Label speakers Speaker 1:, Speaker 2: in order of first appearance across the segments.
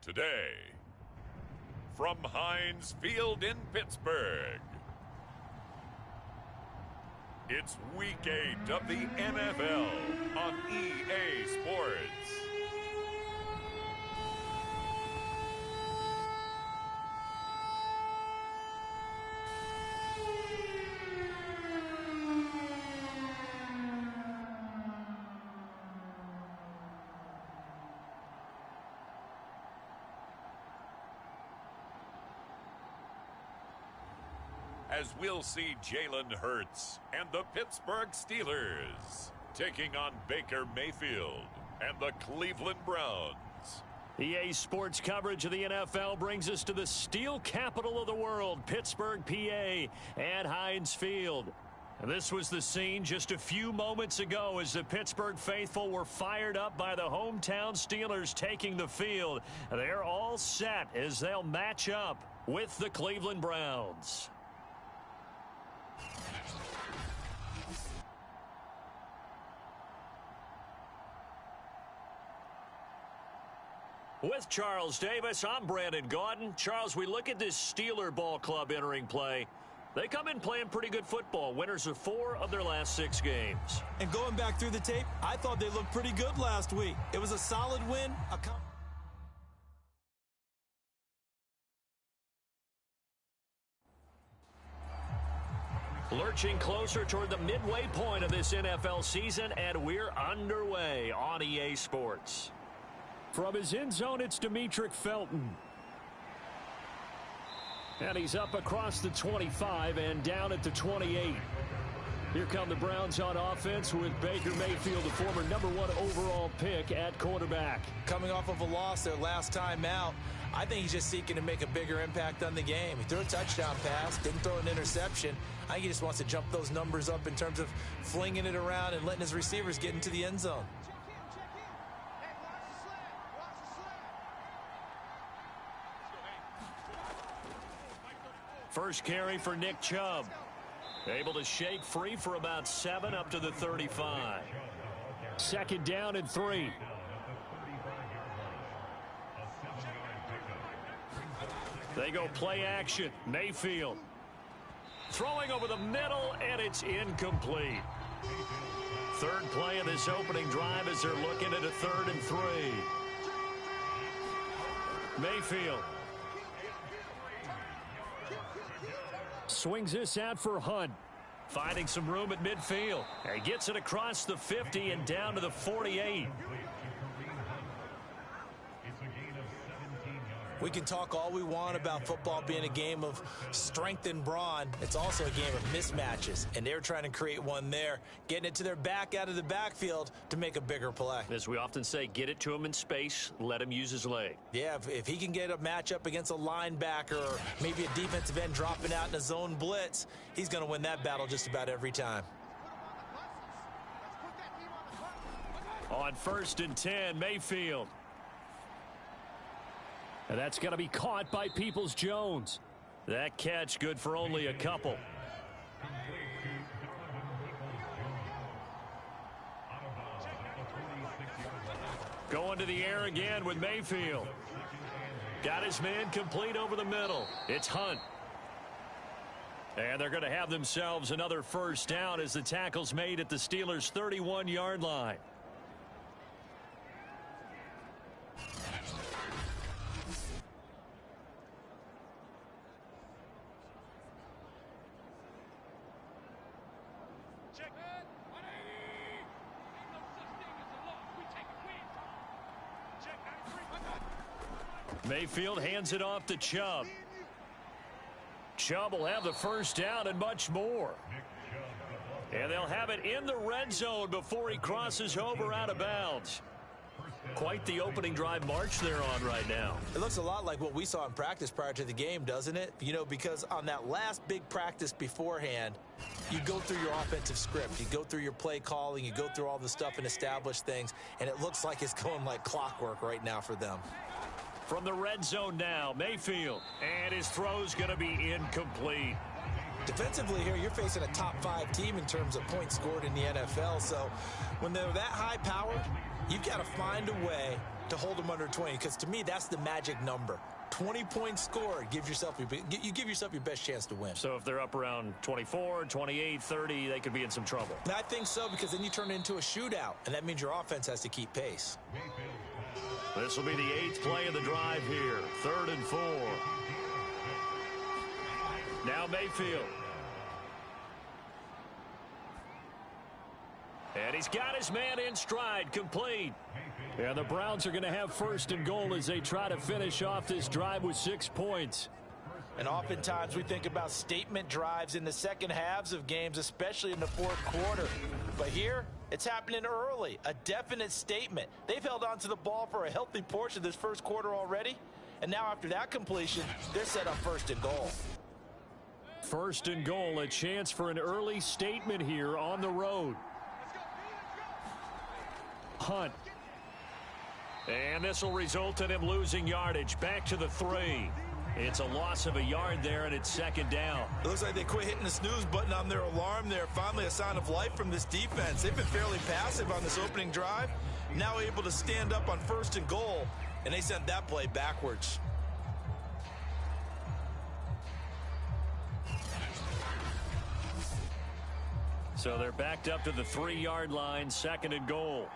Speaker 1: today. From Heinz Field in Pittsburgh, it's Week 8 of the NFL on EA Sports. As we'll see Jalen Hurts and the Pittsburgh Steelers taking on Baker Mayfield and the Cleveland Browns.
Speaker 2: EA Sports coverage of the NFL brings us to the steel capital of the world, Pittsburgh, PA, at Heinz Field. This was the scene just a few moments ago as the Pittsburgh faithful were fired up by the hometown Steelers taking the field. They're all set as they'll match up with the Cleveland Browns. With Charles Davis, I'm Brandon Gaudin. Charles, we look at this Steeler ball club entering play. They come in playing pretty good football, winners of 4 of their last 6 games.
Speaker 3: And going back through the tape, I thought they looked pretty good last week. It was a solid win.
Speaker 2: Lurching closer toward the midway point of this NFL season, and we're underway on EA Sports. From his end zone, it's Demetric Felton. And he's up across the 25 and down at the 28. Here come the Browns on offense with Baker Mayfield, the former #1 overall pick at quarterback.
Speaker 3: Coming off of a loss their last time out, I think he's just seeking to make a bigger impact on the game. He threw a touchdown pass, didn't throw an interception. I think he just wants to jump those numbers up in terms of flinging it around and letting his receivers get into the end zone.
Speaker 2: First carry for Nick Chubb. Able to shake free for about 7 up to the 35. Second down and 3. They go play action. Mayfield. Throwing over the middle, and it's incomplete. Third play of this opening drive as they're looking at a 3rd and 3. Mayfield. Swings this out for Hunt. Finding some room at midfield. He gets it across the 50 and down to the 48.
Speaker 3: We can talk all we want about football being a game of strength and brawn. It's also a game of mismatches, and they're trying to create one there, getting it to their back out of the backfield to make a bigger play.
Speaker 2: As we often say, get it to him in space, let him use his leg.
Speaker 3: Yeah, if he can get a matchup against a linebacker or maybe a defensive end dropping out in a zone blitz, he's going to win that battle just about every time.
Speaker 2: On 1st and 10, Mayfield. And that's going to be caught by Peoples-Jones. That catch good for only a couple. Going to the air again with Mayfield. Got his man complete over the middle. It's Hunt. And they're going to have themselves another first down as the tackle's made at the Steelers' 31-yard line. Mayfield hands it off to Chubb. Chubb will have the first down and much more. And they'll have it in the red zone before he crosses over out of bounds. Quite the opening drive march they're on right now.
Speaker 3: It looks a lot like what we saw in practice prior to the game, doesn't it? You know, because on that last big practice beforehand, you go through your offensive script. You go through your play calling. You go through all the stuff and establish things. And it looks like it's going like clockwork right now for them.
Speaker 2: From the red zone now, Mayfield. And his throw's going to be incomplete.
Speaker 3: Defensively here, you're facing a top 5 team in terms of points scored in the NFL. So when they're that high powered, you've got to find a way to hold them under 20, because to me, that's the magic number. 20 points scored, you give yourself your best chance to win.
Speaker 2: So if they're up around 24, 28, 30, they could be in some trouble.
Speaker 3: I think so, because then you turn it into a shootout, and that means your offense has to keep pace.
Speaker 2: This will be the 8th play of the drive here. 3rd and 4. Now Mayfield. And he's got his man in stride, complete. And the Browns are going to have 1st and goal as they try to finish off this drive with 6 points.
Speaker 3: And oftentimes we think about statement drives in the second halves of games, especially in the 4th quarter. But here, it's happening early, a definite statement. They've held on to the ball for a healthy portion of this 1st quarter already. And now after that completion, they're set on 1st and goal.
Speaker 2: 1st and goal, a chance for an early statement here on the road. Hunt. And this will result in him losing yardage. Back to the 3. It's a loss of a yard there, and it's 2nd down.
Speaker 3: It looks like they quit hitting the snooze button on their alarm there. Finally a sign of life from this defense. They've been fairly passive on this opening drive. Now able to stand up on 1st and goal, and they sent that play backwards.
Speaker 2: So they're backed up to the 3-yard line, 2nd and goal.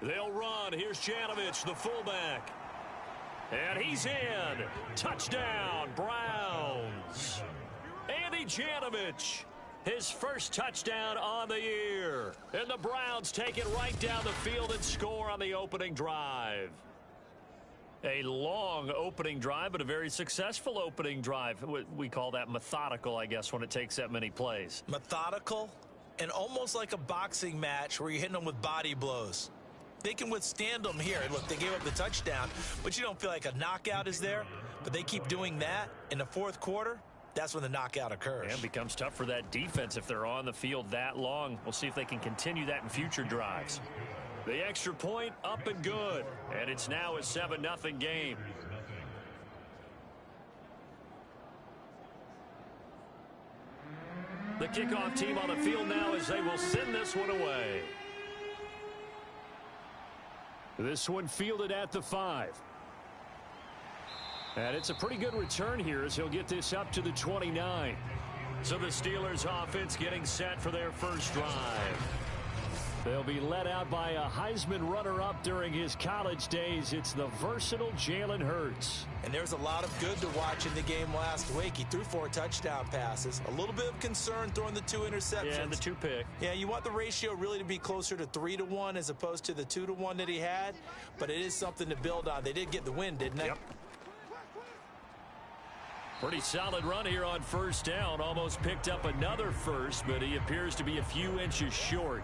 Speaker 2: They'll run. Here's Janovich, the fullback. And he's in. Touchdown, Browns. Andy Janovich, his 1st touchdown on the year. And the Browns take it right down the field and score on the opening drive. A long opening drive, but a very successful opening drive. We call that methodical, I guess, when it takes that many plays.
Speaker 3: Methodical and almost like a boxing match where you're hitting them with body blows. They can withstand them here. Look, they gave up the touchdown, but you don't feel like a knockout is there. But they keep doing that in the 4th quarter. That's when the knockout occurs.
Speaker 2: And it becomes tough for that defense if they're on the field that long. We'll see if they can continue that in future drives. The extra point up and good. And it's now a 7-0 game. The kickoff team on the field now as they will send this one away. This one fielded at the 5. And it's a pretty good return here as he'll get this up to the 29. So the Steelers offense getting set for their 1st drive. They'll be led out by a Heisman runner-up during his college days. It's the versatile Jalen Hurts.
Speaker 3: And there's a lot of good to watch in the game last week. He threw 4 touchdown passes. A little bit of concern throwing the 2 interceptions.
Speaker 2: Yeah, and the 2 pick.
Speaker 3: Yeah, you want the ratio really to be closer to 3-1 as opposed to the 2-1 that he had. But it is something to build on. They did get the win, didn't they?
Speaker 2: Yep. Pretty solid run here on 1st down. Almost picked up another 1st, but he appears to be a few inches short.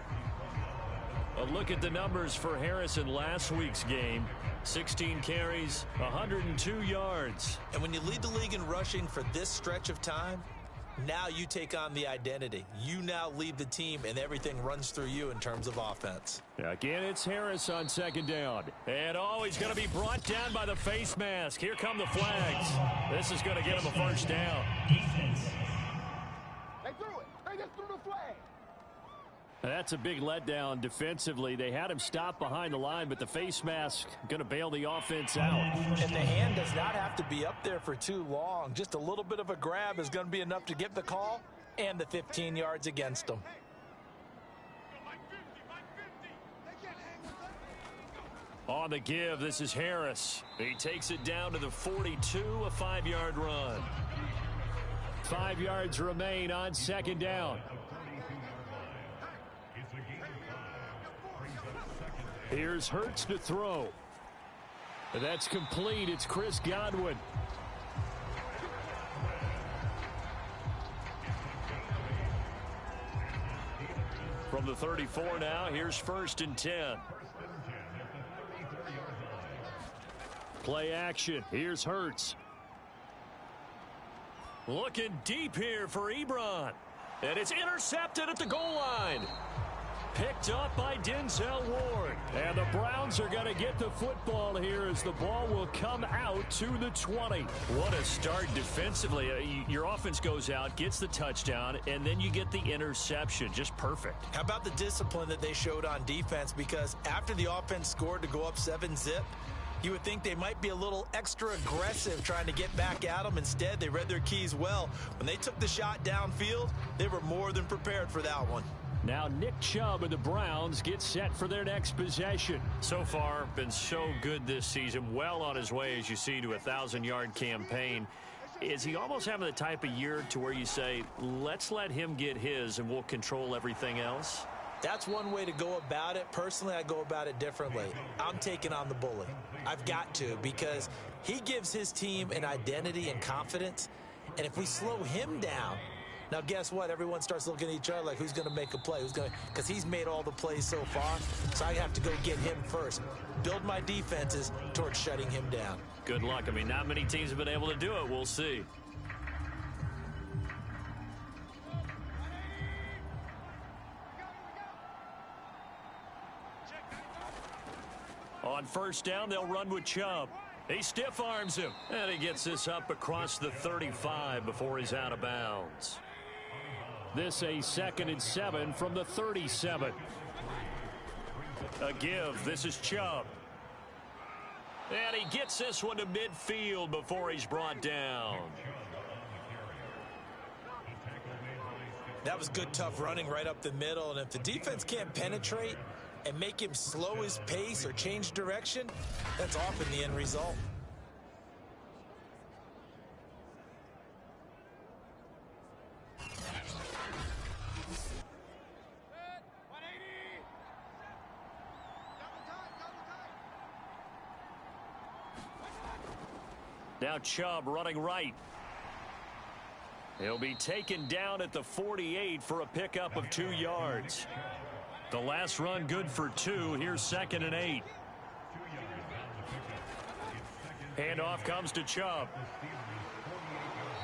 Speaker 2: A look at the numbers for Harris in last week's game. 16 carries, 102 yards.
Speaker 3: And when you lead the league in rushing for this stretch of time, now you take on the identity. You now lead the team, and everything runs through you in terms of offense.
Speaker 2: Again, it's Harris on 2nd down. And, he's going to be brought down by the face mask. Here come the flags. This is going to get him a 1st down.
Speaker 4: They threw it. They just threw the flag.
Speaker 2: That's a big letdown defensively. They had him stop behind the line, but the face mask going to bail the offense out.
Speaker 3: And the hand does not have to be up there for too long. Just a little bit of a grab is going to be enough to get the call and the 15 yards against them.
Speaker 2: On the give, this is Harris. He takes it down to the 42, a 5-yard run. 5 yards remain on 2nd down. Here's Hurts to throw. That's complete. It's Chris Godwin. From the 34 now, here's 1st and 10. Play action. Here's Hurts. Looking deep here for Ebron. And it's intercepted at the goal line. picked up by Denzel Ward. And the Browns are going to get the football here as the ball will come out to the 20. What a start defensively. Your offense goes out, gets the touchdown, and then you get the interception. Just perfect.
Speaker 3: How about the discipline that they showed on defense? Because after the offense scored to go up 7-zip, you would think they might be a little extra aggressive trying to get back at them. Instead, they read their keys well. When they took the shot downfield, they were more than prepared for that one.
Speaker 2: Now Nick Chubb and the Browns get set for their next possession. So far, been so good this season. Well on his way, as you see, to a 1,000-yard campaign. Is he almost having the type of year to where you say, let's let him get his and we'll control everything else?
Speaker 3: That's one way to go about it. Personally, I go about it differently. I'm taking on the bully. I've got to, because he gives his team an identity and confidence. And if we slow him down, now guess what? Everyone starts looking at each other like, who's going to make a play? Who's going to? Because he's made all the plays so far. So I have to go get him first. Build my defenses towards shutting him down.
Speaker 2: Good luck. I mean, not many teams have been able to do it. We'll see. On first down, they'll run with Chubb. He stiff arms him, and he gets this up across the 35 before he's out of bounds. This a 2nd and 7 from the 37. A give. This is Chubb. And he gets this one to midfield before he's brought down.
Speaker 3: That was good, tough running right up the middle. And if the defense can't penetrate and make him slow his pace or change direction, that's often the end result.
Speaker 2: Now Chubb running right. He'll be taken down at the 48 for a pickup of 2 yards. The last run good for 2. Here's 2nd and 8. Handoff comes to Chubb.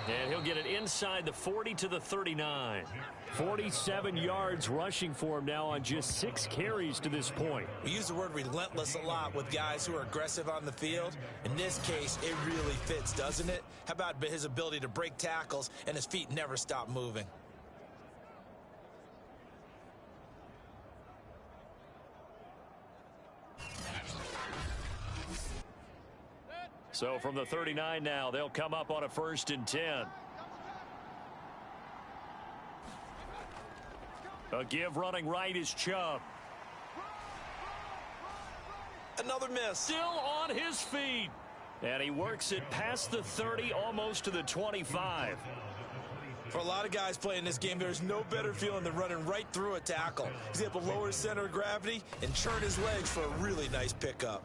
Speaker 2: And he'll get it inside the 40 to the 39. 47 yards rushing for him now on just 6 carries to this point.
Speaker 3: We use the word relentless a lot with guys who are aggressive on the field. In this case, it really fits, doesn't it? How about his ability to break tackles and his feet never stop moving?
Speaker 2: So from the 39 now, they'll come up on a 1st and 10. A give running right is Chubb.
Speaker 3: Another miss.
Speaker 2: Still on his feet. And he works it past the 30, almost to the 25.
Speaker 3: For a lot of guys playing this game, there's no better feeling than running right through a tackle. He's able to lower his center of gravity and churn his legs for a really nice pickup.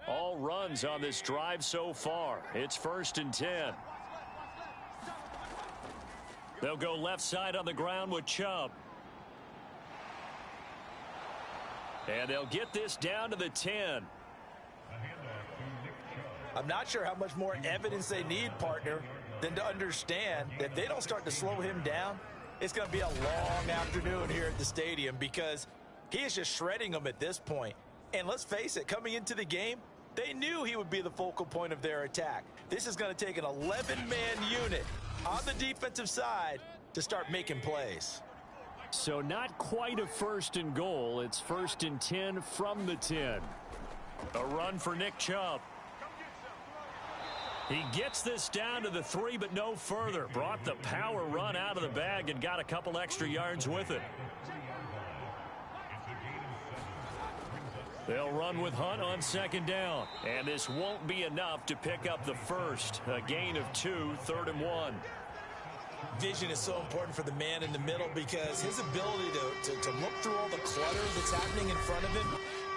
Speaker 2: All runs on this drive so far. It's 1st and 10. They'll go left side on the ground with Chubb. And they'll get this down to the 10.
Speaker 3: I'm not sure how much more evidence they need, partner, than to understand that if they don't start to slow him down, it's going to be a long afternoon here at the stadium, because he is just shredding them at this point. And let's face it, coming into the game, they knew he would be the focal point of their attack. This is going to take an 11-man unit on the defensive side to start making plays.
Speaker 2: So not quite a 1st and goal. It's 1st and 10 from the 10. A run for Nick Chubb. He gets this down to the 3, but no further. Brought the power run out of the bag and got a couple extra yards with it. They'll run with Hunt on 2nd down. And this won't be enough to pick up the 1st. A gain of 2, 3rd and 1.
Speaker 3: Vision is so important for the man in the middle, because his ability to look through all the clutter that's happening in front of him,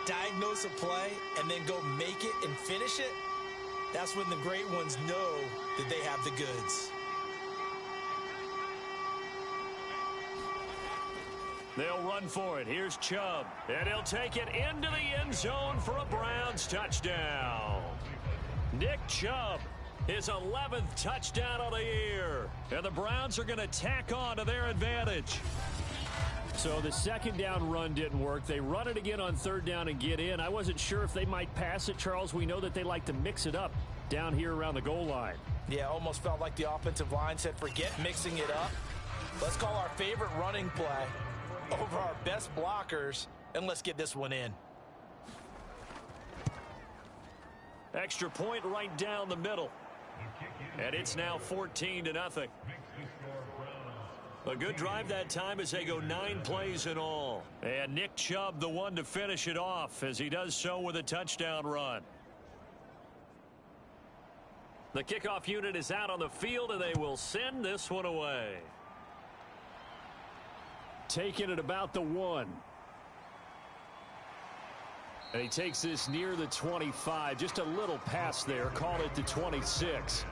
Speaker 3: diagnose a play, and then go make it and finish it, that's when the great ones know that they have the goods.
Speaker 2: They'll run for it. Here's Chubb. And he'll take it into the end zone for a Browns touchdown. Nick Chubb, his 11th touchdown of the year. And the Browns are going to tack on to their advantage. So the second down run didn't work. They run it again on third down and get in. I wasn't sure if they might pass it, Charles. We know that they like to mix it up down here around the goal line.
Speaker 3: Yeah, almost felt like the offensive line said, forget mixing it up. Let's call our favorite running play over our best blockers, and let's get this one in.
Speaker 2: Extra point right down the middle. And it's now 14-0. A good drive that time as they go 9 plays in all. And Nick Chubb, the one to finish it off, as he does so with a touchdown run. The kickoff unit is out on the field, and they will send this one away. Taking it about the 1. And he takes this near the 25. Just a little pass there. Call it the 26.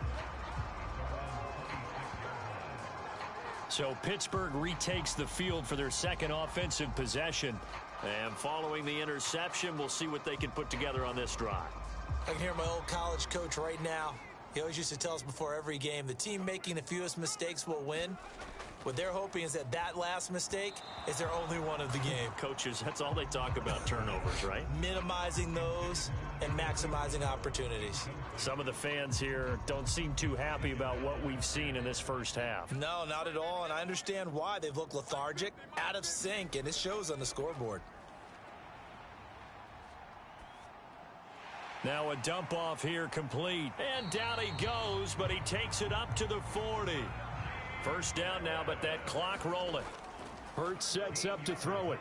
Speaker 2: So Pittsburgh retakes the field for their second offensive possession. And following the interception, we'll see what they can put together on this drive.
Speaker 3: I can hear my old college coach right now. He always used to tell us before every game, the team making the fewest mistakes will win. What they're hoping is that last mistake is their only one of the game.
Speaker 2: Coaches, that's all they talk about, turnovers, right?
Speaker 3: Minimizing those and maximizing opportunities.
Speaker 2: Some of the fans here don't seem too happy about what we've seen in this first half.
Speaker 3: No, not at all, and I understand why. They've looked lethargic, out of sync, and it shows on the scoreboard.
Speaker 2: Now a dump off here complete. And down he goes, but he takes it up to the 40. First down now, but that clock rolling. Hurts sets up to throw it.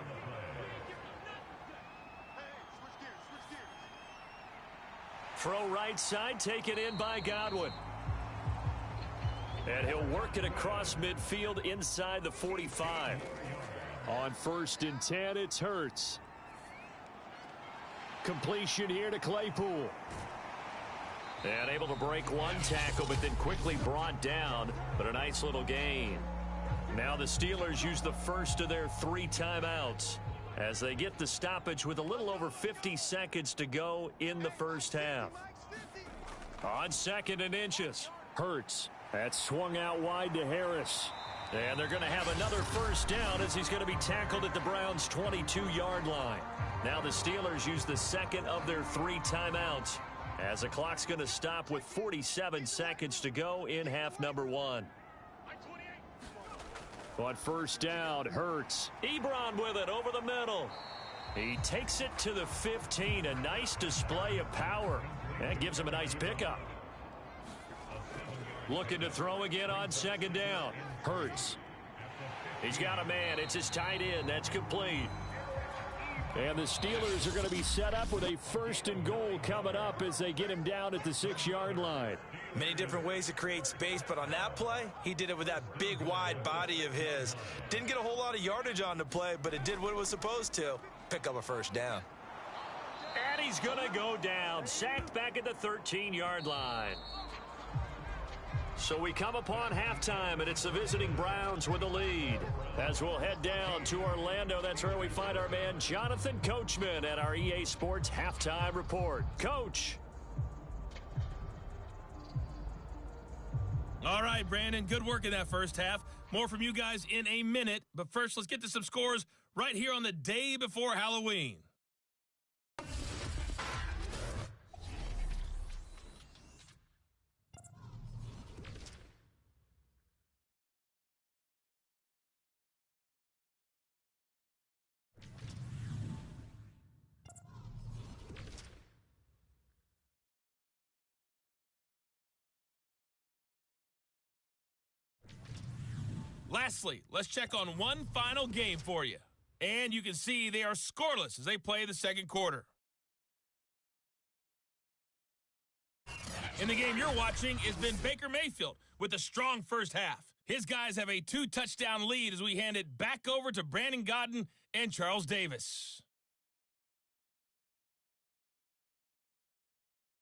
Speaker 2: Throw right side, taken in by Godwin. And he'll work it across midfield inside the 45. On 1st and 10, it's Hurts. Completion here to Claypool. And able to break one tackle, but then quickly brought down. But a nice little gain. Now the Steelers use the first of their 3 timeouts as they get the stoppage with a little over 50 seconds to go in the first half. On 2nd and inches, Hurts. That's swung out wide to Harris. And they're going to have another first down as he's going to be tackled at the Browns' 22-yard line. Now the Steelers use the second of their 3 timeouts as the clock's going to stop with 47 seconds to go in half number 1. On first down, Hurts. Ebron with it over the middle. He takes it to the 15. A nice display of power. That gives him a nice pickup. Looking to throw again on 2nd down. Hurts. He's got a man. It's his tight end. That's complete. And the Steelers are going to be set up with a 1st and goal coming up as they get him down at the 6-yard line.
Speaker 3: Many different ways to create space, but on that play, he did it with that big, wide body of his. Didn't get a whole lot of yardage on the play, but it did what it was supposed to. Pick up a first down.
Speaker 2: And he's going to go down. Sacked back at the 13-yard line. So we come upon halftime, and it's the visiting Browns with the lead. As we'll head down to Orlando, that's where we find our man Jonathan Coachman at our EA Sports Halftime Report. Coach.
Speaker 5: All right, Brandon, good work in that first half. More from you guys in a minute. But first, let's get to some scores right here on the day before Halloween. Lastly, let's check on one final game for you. And you can see they are scoreless as they play the second quarter. In the game you're watching has been Baker Mayfield with a strong first half. His guys have a 2-touchdown lead as we hand it back over to Brandon Godden and Charles Davis.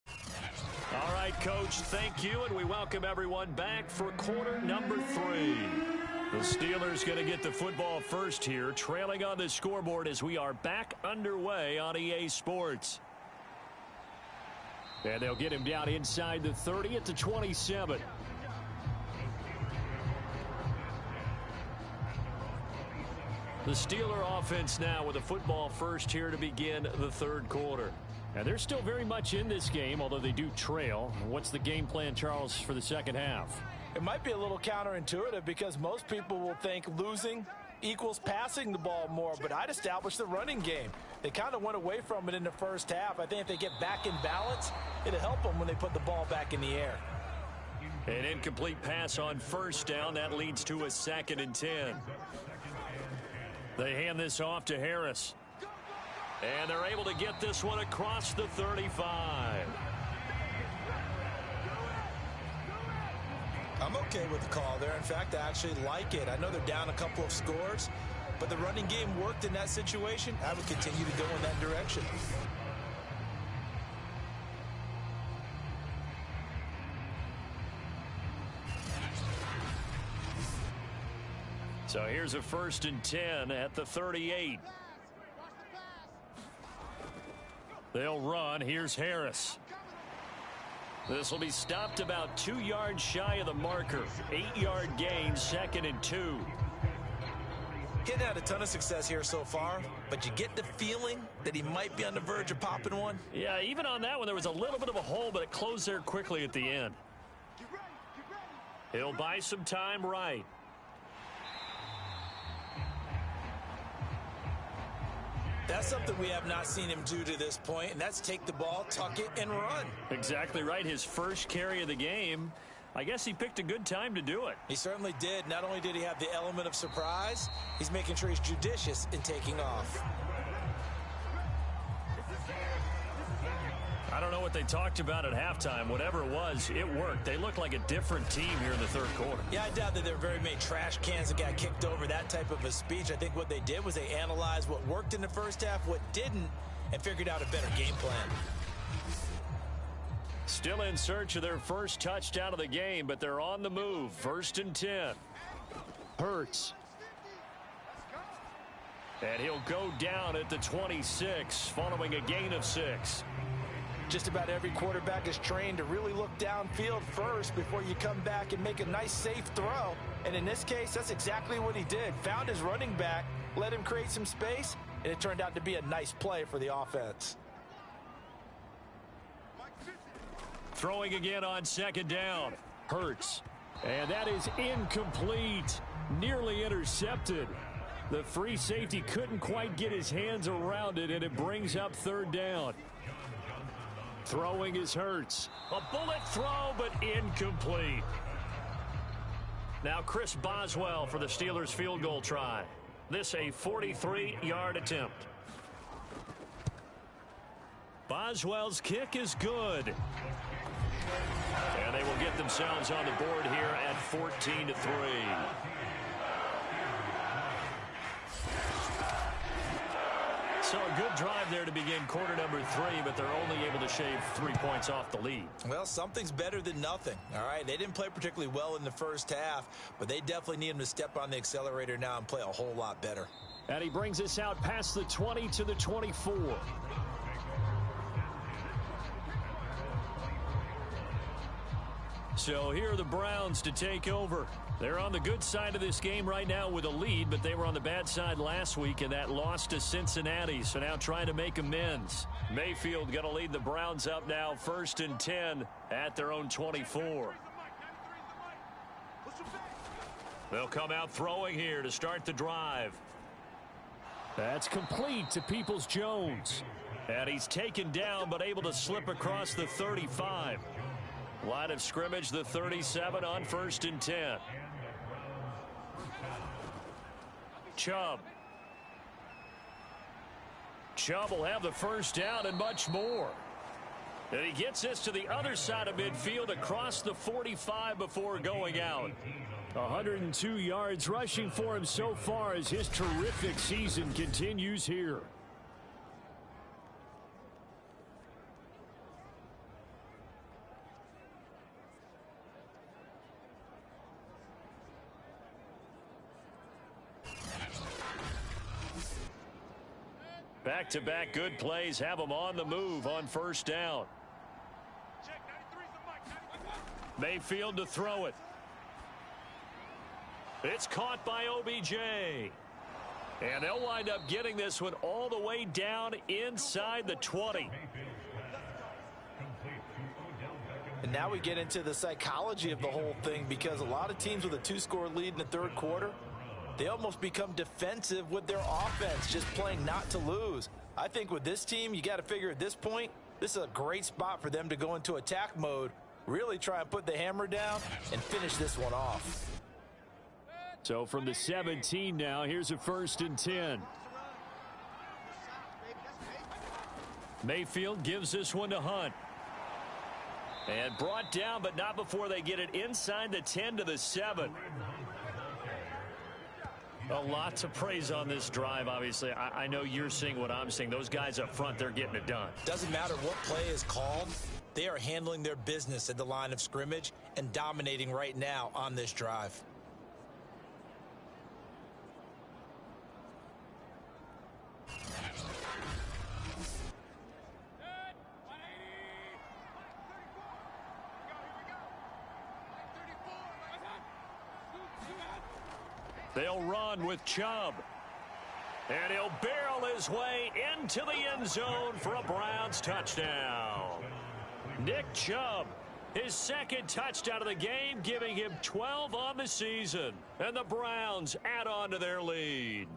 Speaker 2: All right, Coach, thank you, and we welcome everyone back for quarter number 3. The Steelers going to get the football first here, trailing on the scoreboard as we are back underway on EA Sports. And they'll get him down inside the 30 at the 27. The Steeler offense now with a football first here to begin the third quarter. And they're still very much in this game, although they do trail. What's the game plan, Charles, for the second half?
Speaker 3: It might be a little counterintuitive because most people will think losing equals passing the ball more, but I'd establish the running game. They kind of went away from it in the first half. I think if they get back in balance, it'll help them when they put the ball back in the air.
Speaker 2: An incomplete pass on first down. That leads to a 2nd and 10. They hand this off to Harris. And they're able to get this one across the 35.
Speaker 3: I'm okay with the call there. In fact, I actually like it. I know they're down a couple of scores, but the running game worked in that situation. I would continue to go in that direction.
Speaker 2: So here's a 1st and 10 at the 38. They'll run. Here's Harris. This will be stopped about 2 yards shy of the marker. 8-yard gain, 2nd and 2.
Speaker 3: He's had a ton of success here so far, but you get the feeling that he might be on the verge of popping one.
Speaker 2: Yeah, even on that one, there was a little bit of a hole, but it closed there quickly at the end. He'll buy some time right.
Speaker 3: That's something we have not seen him do to this point, and that's take the ball, tuck it, and run.
Speaker 2: Exactly right. His first carry of the game. I guess he picked a good time to do it.
Speaker 3: He certainly did. Not only did he have the element of surprise, he's making sure he's judicious in taking off.
Speaker 2: I don't know what they talked about at halftime. Whatever it was, it worked. They looked like a different team here in the third quarter.
Speaker 3: Yeah, I doubt that there were very many trash cans that got kicked over, that type of a speech. I think what they did was they analyzed what worked in the first half, what didn't, and figured out a better game plan.
Speaker 2: Still in search of their first touchdown of the game, but they're on the move. 1st and 10. Hurts. And he'll go down at the 26 following a gain of 6.
Speaker 3: Just about every quarterback is trained to really look downfield first before you come back and make a nice, safe throw. And in this case, that's exactly what he did. Found his running back, let him create some space, and it turned out to be a nice play for the offense.
Speaker 2: Throwing again on 2nd down. Hurts. And that is incomplete. Nearly intercepted. The free safety couldn't quite get his hands around it, and it brings up 3rd down. Throwing is Hurts. A bullet throw, but incomplete. Now Chris Boswell for the Steelers field goal try. This a 43-yard attempt. Boswell's kick is good. And they will get themselves on the board here at 14-3. So a good drive there to begin quarter number 3, but they're only able to shave 3 points off the lead.
Speaker 3: Well, something's better than nothing, all right? They didn't play particularly well in the first half, but they definitely need him to step on the accelerator now and play a whole lot better.
Speaker 2: And he brings us out past the 20 to the 24. So here are the Browns to take over. They're on the good side of this game right now with a lead, but they were on the bad side last week in that loss to Cincinnati, so now trying to make amends. Mayfield going to lead the Browns up now 1st and 10 at their own 24. They'll come out throwing here to start the drive. That's complete to Peoples-Jones. And he's taken down but able to slip across the 35. Line of scrimmage, the 37 on 1st and 10. Chubb. Chubb will have the first down and much more. And he gets this to the other side of midfield across the 45 before going out. 102 yards rushing for him so far as his terrific season continues here. Back-to-back good plays have them on the move on first down. Mayfield to throw it. It's caught by OBJ. And they'll wind up getting this one all the way down inside the 20.
Speaker 3: And now we get into the psychology of the whole thing, because a lot of teams with a 2-score lead in the third quarter, they almost become defensive with their offense, just playing not to lose. I think with this team, you got to figure at this point, this is a great spot for them to go into attack mode, really try and put the hammer down and finish this one off.
Speaker 2: So from the 17 now, here's a 1st and 10. Mayfield gives this one to Hunt. And brought down, but not before they get it inside the 10 to the 7. A lot to praise on this drive, obviously. I know you're seeing what I'm seeing. Those guys up front, they're getting it done.
Speaker 3: Doesn't matter what play is called. They are handling their business at the line of scrimmage and dominating right now on this drive.
Speaker 2: They'll run with Chubb. And he'll barrel his way into the end zone for a Browns touchdown. Nick Chubb, his 2nd touchdown of the game, giving him 12 on the season. And the Browns add on to their lead.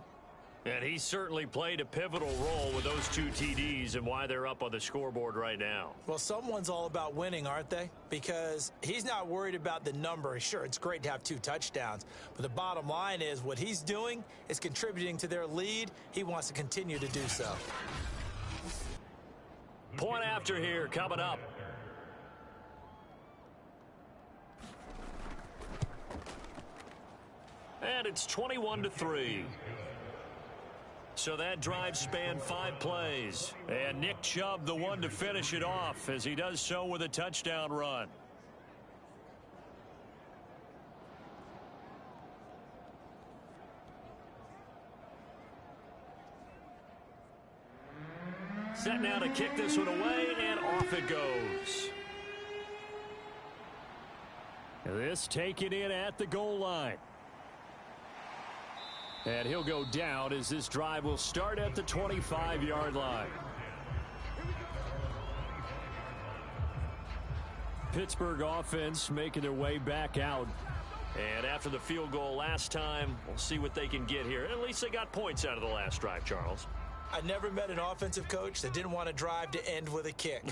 Speaker 2: And he certainly played a pivotal role with those 2 TDs and why they're up on the scoreboard right now.
Speaker 3: Well, someone's all about winning, aren't they? Because he's not worried about the number. Sure, it's great to have 2 touchdowns. But the bottom line is what he's doing is contributing to their lead. He wants to continue to do so.
Speaker 2: Point after here coming up. And it's 21-3. So that drive spanned 5 plays. And Nick Chubb, the one to finish it off, as he does so with a touchdown run. Set now to kick this one away, and off it goes. This taken in at the goal line. And he'll go down as this drive will start at the 25-yard line. Pittsburgh offense making their way back out. And after the field goal last time, we'll see what they can get here. At least they got points out of the last drive, Charles.
Speaker 3: I never met an offensive coach that didn't want a drive to end with a kick.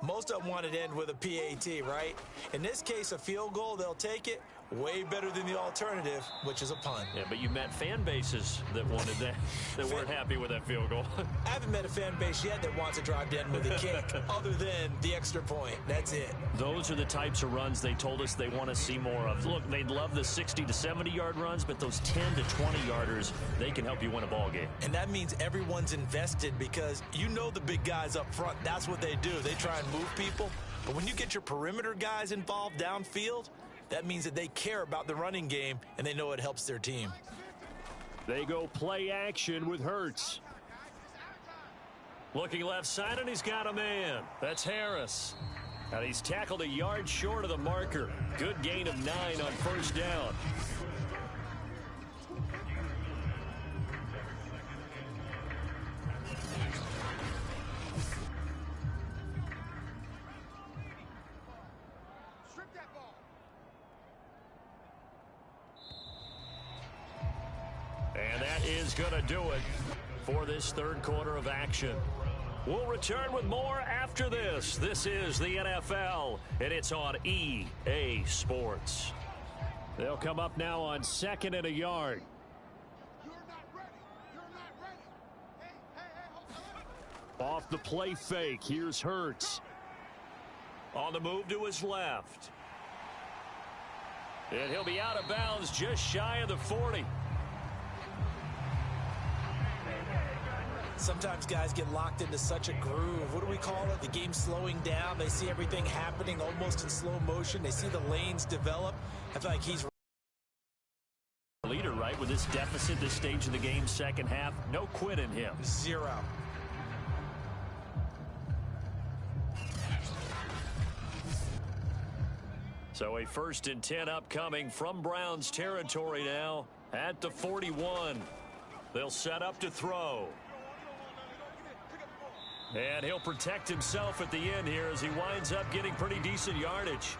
Speaker 3: Most of them wanted to end with a PAT, right? In this case, a field goal, they'll take it. Way better than the alternative, which is a punt.
Speaker 2: Yeah, but you met fan bases that wanted that, that weren't happy with that field goal.
Speaker 3: I haven't met a fan base yet that wants a drive to end with a kick, other than the extra point. That's it.
Speaker 2: Those are the types of runs they told us they want to see more of. Look, they'd love the 60 to 70-yard runs, but those 10 to 20-yarders, they can help you win a ball game.
Speaker 3: And that means everyone's invested, because you know the big guys up front, that's what they do. They try and move people. But when you get your perimeter guys involved downfield, that means that they care about the running game, and they know it helps their team.
Speaker 2: They go play action with Hurts. Looking left side, and he's got a man. That's Harris. And he's tackled a yard short of the marker. Good gain of 9 on first down. And that is going to do it for this third quarter of action. We'll return with more after this. This is the NFL, and it's on EA Sports. They'll come up now on 2nd and a yard. Off the play fake, here's Hurts. On the move to his left. And he'll be out of bounds just shy of the 40.
Speaker 3: Sometimes guys get locked into such a groove. What do we call it? The game's slowing down. They see everything happening almost in slow motion. They see the lanes develop. I feel like he's
Speaker 2: leader, right, with this deficit, this stage of the game, second half. No quit in him.
Speaker 3: 0.
Speaker 2: So a 1st and 10 upcoming from Browns territory now at the 41. They'll set up to throw. And he'll protect himself at the end here as he winds up getting pretty decent yardage.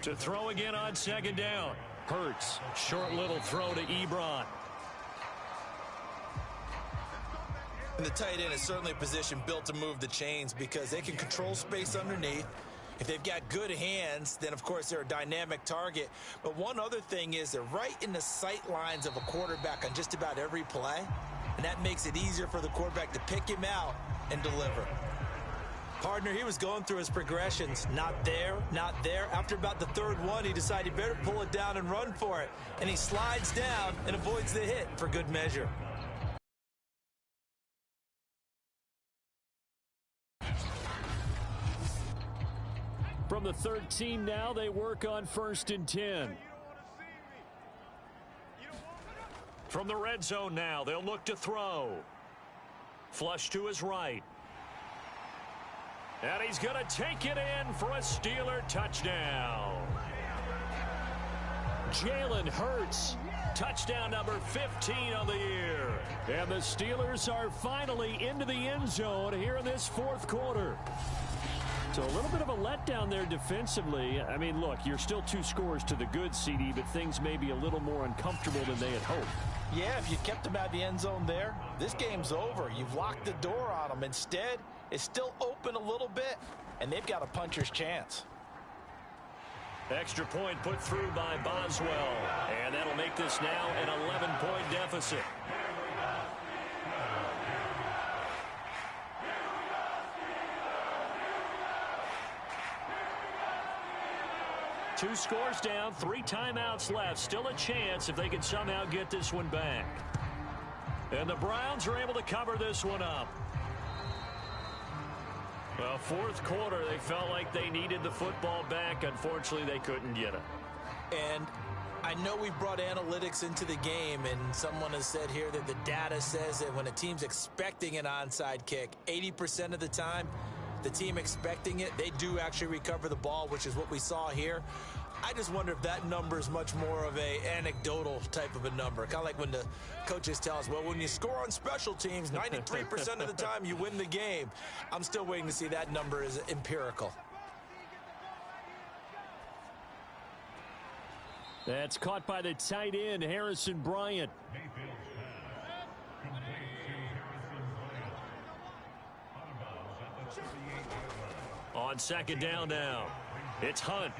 Speaker 2: To throw again on 2nd down. Hurts. Short little throw to Ebron.
Speaker 3: And the tight end is certainly a position built to move the chains because they can control space underneath. If they've got good hands, then, of course, they're a dynamic target. But one other thing is they're right in the sight lines of a quarterback on just about every play. And that makes it easier for the quarterback to pick him out and deliver. Partner, he was going through his progressions. Not there, not there. After about the 3rd one, he decided he better pull it down and run for it. And he slides down and avoids the hit for good measure.
Speaker 2: From the 13 now, they work on 1st and 10. From the red zone now, they'll look to throw. Flush to his right. And he's going to take it in for a Steeler touchdown. Jalen Hurts, touchdown number 15 on the year. And the Steelers are finally into the end zone here in this 4th quarter. So a little bit of a letdown there defensively. I mean, look, you're still 2 scores to the good, CD, but things may be a little more uncomfortable than they had hoped.
Speaker 3: Yeah, if you kept them out of the end zone there, this game's over. You've locked the door on them. Instead, it's still open a little bit, and they've got a puncher's chance.
Speaker 2: Extra point put through by Boswell, and that'll make this now an 11-point deficit. Two scores down, 3 timeouts left. Still a chance if they can somehow get this one back. And the Browns are able to cover this one up. Well, 4th quarter, they felt like they needed the football back. Unfortunately, they couldn't get it.
Speaker 3: And I know we brought analytics into the game, and someone has said here that the data says that when a team's expecting an onside kick, 80% of the time, the team expecting it, they do actually recover the ball, which is what we saw here. I just wonder if that number is much more of a anecdotal type of a number. Kind of like when the coaches tell us, well, when you score on special teams, 93% of the time you win the game. I'm still waiting to see that number is empirical.
Speaker 2: That's caught by the tight end, Harrison Bryant. On 2nd down now, it's Hunt.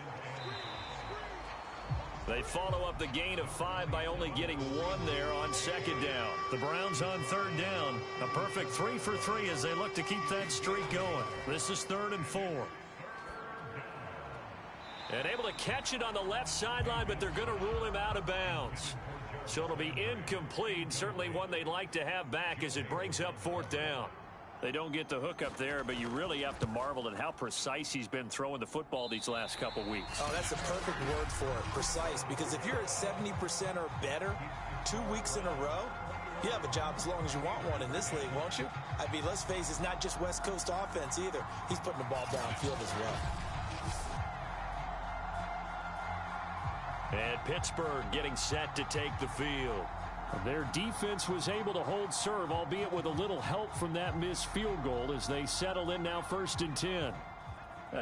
Speaker 2: They follow up the gain of 5 by only getting 1 there on 2nd down. The Browns on 3rd down. A perfect 3 for 3 as they look to keep that streak going. This is 3rd and 4. And able to catch it on the left sideline, but they're going to rule him out of bounds. So it'll be incomplete. Certainly one they'd like to have back as it brings up 4th down. They don't get the hook up there, but you really have to marvel at how precise he's been throwing the football these last couple weeks.
Speaker 3: Oh, that's a perfect word for it, precise. Because if you're at 70% or better 2 weeks in a row, you have a job as long as you want one in this league, won't you? I mean, let's face it, it's not just West Coast offense either. He's putting the ball downfield as well.
Speaker 2: And Pittsburgh getting set to take the field. Their defense was able to hold serve, albeit with a little help from that missed field goal as they settle in now 1st and 10.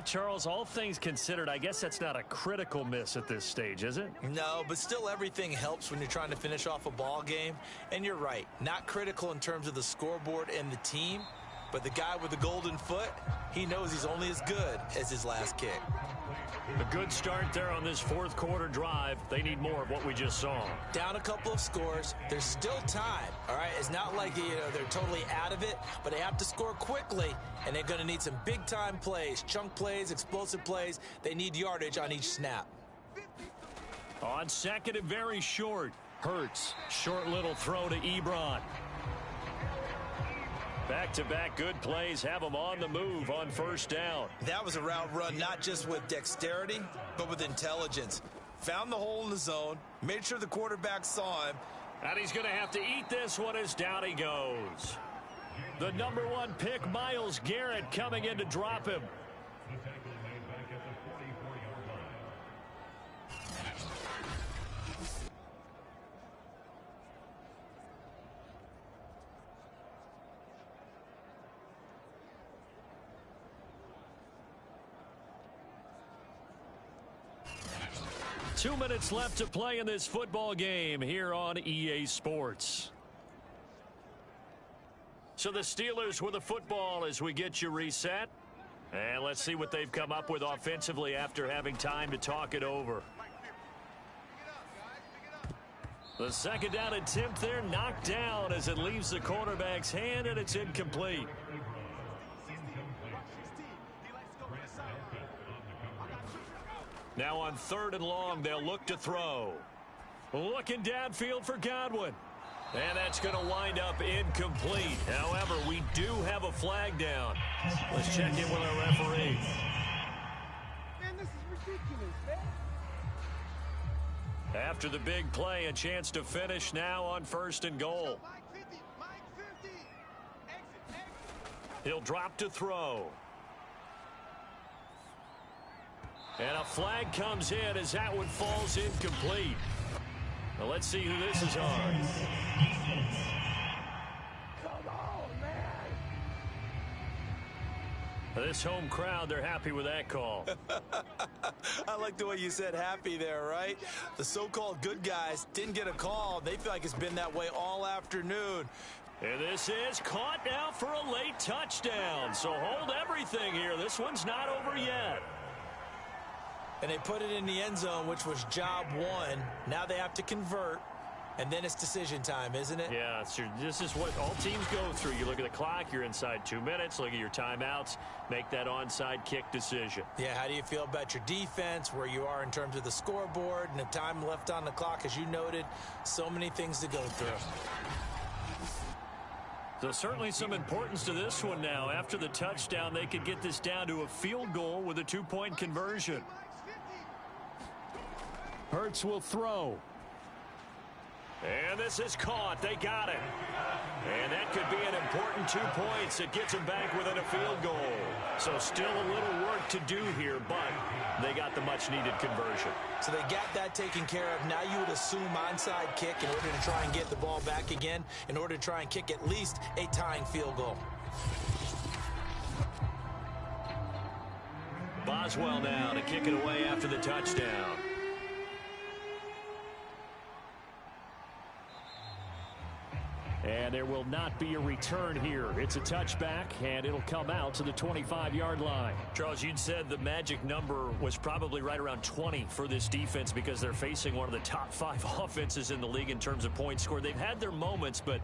Speaker 2: Charles, all things considered, I guess that's not a critical miss at this stage, is it?
Speaker 3: No, but still everything helps when you're trying to finish off a ball game. And you're right, not critical in terms of the scoreboard and the team, but the guy with the golden foot, he knows he's only as good as his last kick.
Speaker 2: A good start there on this 4th quarter drive. They need more of what we just saw.
Speaker 3: Down a couple of scores. There's still time, all right? It's not like they're totally out of it, but they have to score quickly, and they're going to need some big-time plays, chunk plays, explosive plays. They need yardage on each snap.
Speaker 2: On 2nd and very short, Hurts. Short little throw to Ebron. Back-to-back good plays have them on the move on 1st down.
Speaker 3: That was a route run not just with dexterity, but with intelligence. Found the hole in the zone, made sure the quarterback saw him.
Speaker 2: And he's going to have to eat this one as down he goes. The number 1 pick, Myles Garrett, coming in to drop him. 2 minutes left to play in this football game here on EA Sports. So the Steelers with the football as we get you reset. And let's see what they've come up with offensively after having time to talk it over. The second down attempt there knocked down as it leaves the quarterback's hand, and it's incomplete. Now on 3rd and long, they'll look to throw. Looking downfield for Godwin. And that's going to wind up incomplete. However, we do have a flag down. Let's check in with our referee.
Speaker 4: Man, this is ridiculous, man.
Speaker 2: After the big play, a chance to finish now on 1st and goal. He'll drop to throw. And a flag comes in as that one falls incomplete. Now let's see who this is on.
Speaker 4: Come on, man.
Speaker 2: This home crowd, they're happy with that call.
Speaker 3: I like the way you said happy there, right? The so-called good guys didn't get a call. They feel like it's been that way all afternoon.
Speaker 2: And this is caught now for a late touchdown. So hold everything here. This one's not over yet.
Speaker 3: And they put it in the end zone, which was job 1. Now they have to convert, and then it's decision time, isn't it?
Speaker 2: Yeah, this is what all teams go through. You look at the clock, you're inside 2 minutes, look at your timeouts, make that onside kick decision.
Speaker 3: Yeah, how do you feel about your defense, where you are in terms of the scoreboard, and the time left on the clock, as you noted? So many things to go through.
Speaker 2: So certainly some importance to this one now. After the touchdown, they could get this down to a field goal with a 2-point conversion. Hurts will throw. And this is caught. They got it. And that could be an important 2 points. It gets them back within a field goal. So still a little work to do here, but they got the much-needed conversion.
Speaker 3: So they got that taken care of. Now you would assume onside kick in order to try and get the ball back again, in order to try and kick at least a tying field goal.
Speaker 2: Boswell now to kick it away after the touchdown. And there will not be a return here. It's a touchback, and it'll come out to the 25-yard line. Charles, you'd said the magic number was probably right around 20 for this defense because they're facing one of the top 5 offenses in the league in terms of points scored. They've had their moments, but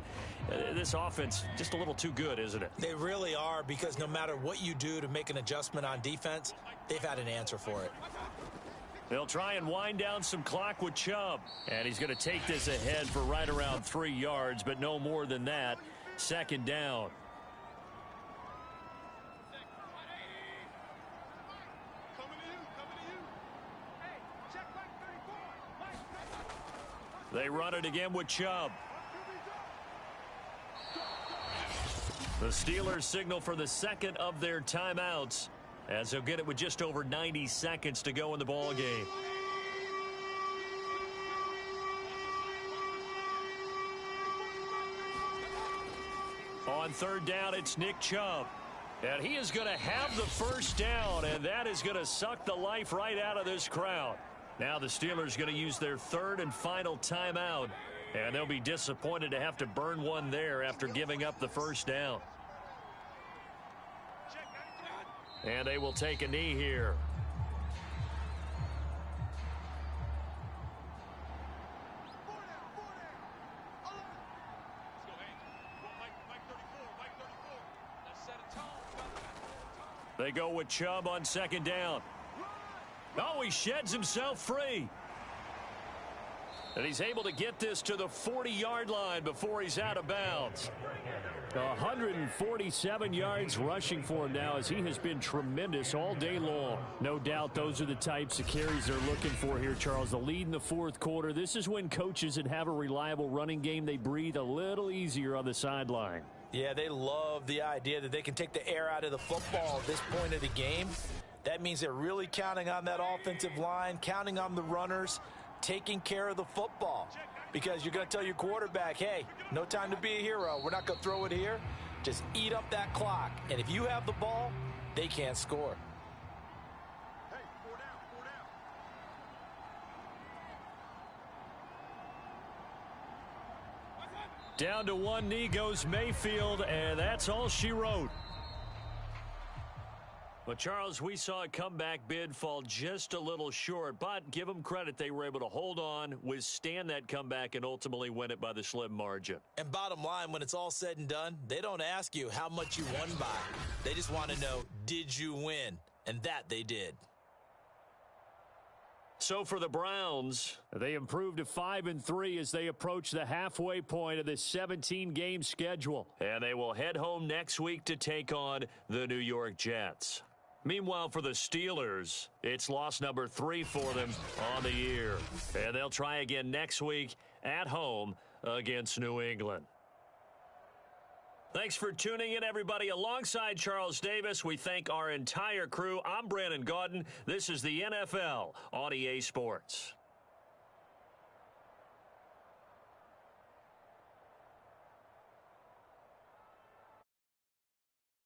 Speaker 2: this offense just a little too good, isn't it?
Speaker 3: They really are, because no matter what you do to make an adjustment on defense, they've had an answer for it.
Speaker 2: They'll try and wind down some clock with Chubb. And he's going to take this ahead for right around 3 yards, but no more than that. 2nd down. They run it again with Chubb. The Steelers signal for the second of their timeouts, as they'll get it with just over 90 seconds to go in the ball game. On 3rd down, it's Nick Chubb. And he is going to have the first down, and that is going to suck the life right out of this crowd. Now the Steelers going to use their 3rd and final timeout, and they'll be disappointed to have to burn one there after giving up the first down. And they will take a knee here. They go with Chubb on 2nd down. Oh, he sheds himself free. And he's able to get this to the 40-yard line before he's out of bounds. 147 yards rushing for him now, as he has been tremendous all day long. No doubt those are the types of carries they're looking for here, Charles. The lead in the 4th quarter. This is when coaches that have a reliable running game, they breathe a little easier on the sideline.
Speaker 3: Yeah, they love the idea that they can take the air out of the football at this point of the game. That means they're really counting on that offensive line, counting on the runners, taking care of the football. Because you're going to tell your quarterback, hey, no time to be a hero. We're not going to throw it here. Just eat up that clock. And if you have the ball, they can't score.
Speaker 2: Down to one knee goes Mayfield, and that's all she wrote. But, Charles, we saw a comeback bid fall just a little short, but give them credit. They were able to hold on, withstand that comeback, and ultimately win it by the slim margin.
Speaker 3: And bottom line, when it's all said and done, they don't ask you how much you won by. They just want to know, did you win? And that they did.
Speaker 2: So for the Browns, they improved to 5-3 as they approach the halfway point of this 17-game schedule. And they will head home next week to take on the New York Jets. Meanwhile, for the Steelers, it's loss number 3 for them on the year. And they'll try again next week at home against New England. Thanks for tuning in, everybody. Alongside Charles Davis, we thank our entire crew. I'm Brandon Gaudin. This is the NFL on EA Sports.